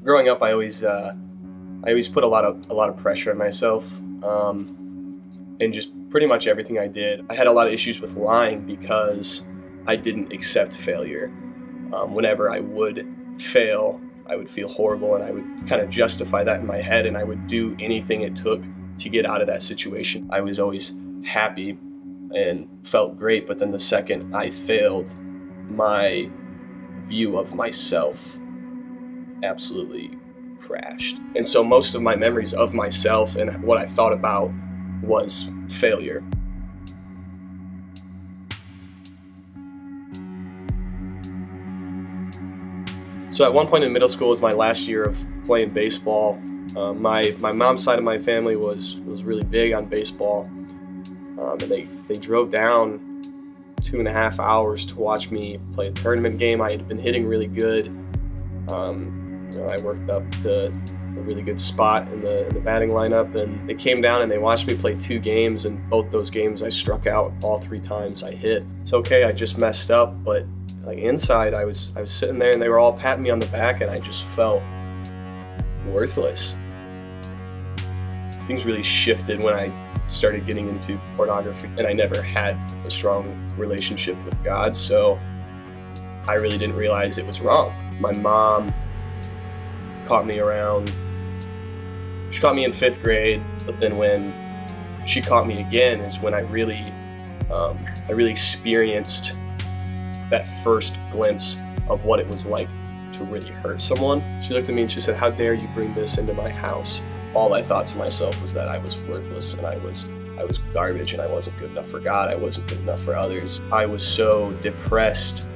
Growing up, I always put a lot of pressure on myself, and just pretty much everything I did. I had a lot of issues with lying because I didn't accept failure. Whenever I would fail, I would feel horrible, and I would kind of justify that in my head, and I would do anything it took to get out of that situation. I was always happy and felt great, but then the second I failed, my view of myself absolutely crashed. And so most of my memories of myself and what I thought about was failure. So at one point in middle school was my last year of playing baseball. My mom's side of my family was really big on baseball, and they drove down 2.5 hours to watch me play a tournament game. I had been hitting really good. I worked up to a really good spot in the batting lineup, and they came down and they watched me play 2 games, and both those games I struck out all 3 times I hit. It's okay, I just messed up, but like inside I was sitting there and they were all patting me on the back, and I just felt worthless. Things really shifted when I started getting into pornography, and I never had a strong relationship with God, so I really didn't realize it was wrong. My mom caught me she caught me in 5th grade, but then when she caught me again is when I really experienced that first glimpse of what it was like to really hurt someone. She looked at me and she said, "How dare you bring this into my house?" All I thought to myself was that I was worthless, and I was garbage, and I wasn't good enough for God. I wasn't good enough for others. I was so depressed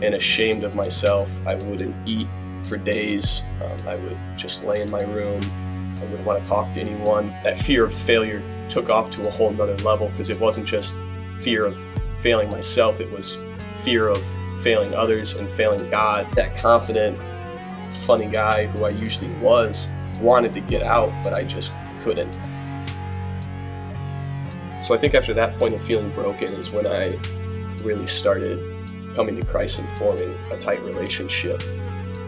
and ashamed of myself. I wouldn't eat for days. I would just lay in my room. I wouldn't want to talk to anyone. That fear of failure took off to a whole nother level, because it wasn't just fear of failing myself, it was fear of failing others and failing God. That confident, funny guy who I usually was wanted to get out, but I just couldn't. So I think after that point of feeling broken is when I really started coming to Christ and forming a tight relationship,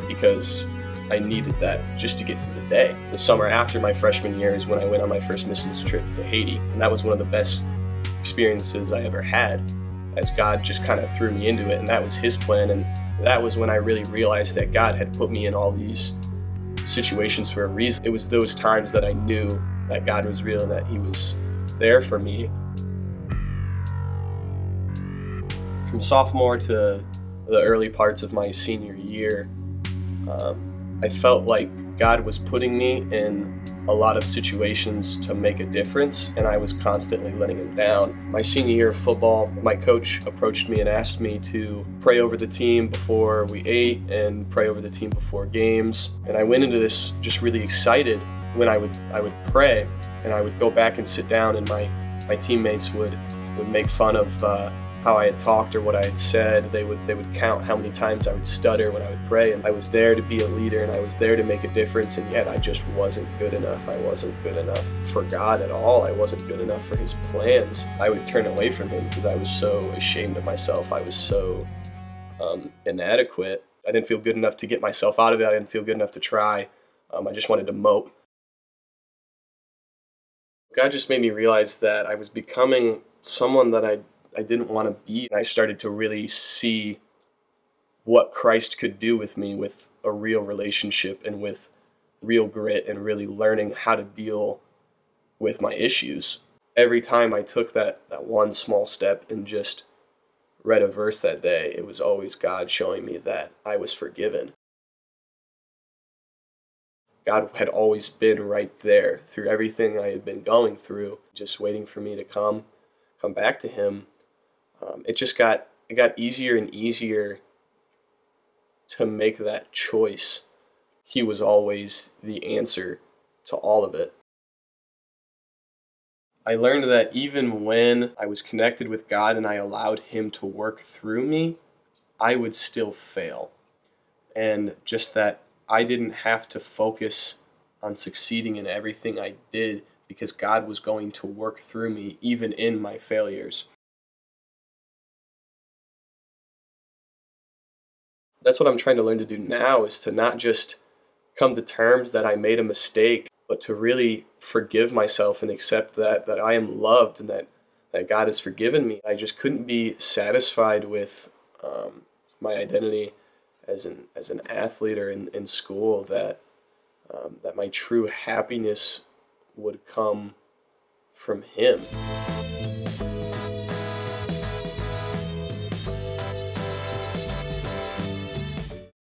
because I needed that just to get through the day. The summer after my freshman year is when I went on my first missions trip to Haiti, and that was one of the best experiences I ever had, as God just kind of threw me into it, and that was His plan. And that was when I really realized that God had put me in all these situations for a reason. It was those times that I knew that God was real and that He was there for me. From sophomore to the early parts of my senior year, I felt like God was putting me in a lot of situations to make a difference, and I was constantly letting Him down. My senior year of football, my coach approached me and asked me to pray over the team before we ate and pray over the team before games. And I went into this just really excited. When I would pray, and I would go back and sit down, and my teammates would make fun of how I had talked or what I had said. They would count how many times I would stutter when I would pray, and I was there to be a leader, and I was there to make a difference, and yet I just wasn't good enough. I wasn't good enough for God at all. I wasn't good enough for His plans. I would turn away from Him because I was so ashamed of myself. I was so inadequate. I didn't feel good enough to get myself out of it. I didn't feel good enough to try. I just wanted to mope. God just made me realize that I was becoming someone that I didn't want to be. And I started to really see what Christ could do with me, with a real relationship and with real grit, and really learning how to deal with my issues. Every time I took that one small step and just read a verse that day, it was always God showing me that I was forgiven. God had always been right there through everything I had been going through, just waiting for me to come back to Him. It got easier and easier to make that choice. He was always the answer to all of it. I learned that even when I was connected with God and I allowed Him to work through me, I would still fail. And just that I didn't have to focus on succeeding in everything I did, because God was going to work through me even in my failures. That's what I'm trying to learn to do now, is to not just come to terms that I made a mistake, but to really forgive myself and accept that I am loved and that God has forgiven me. I just couldn't be satisfied with my identity as an athlete or in school, that my true happiness would come from Him.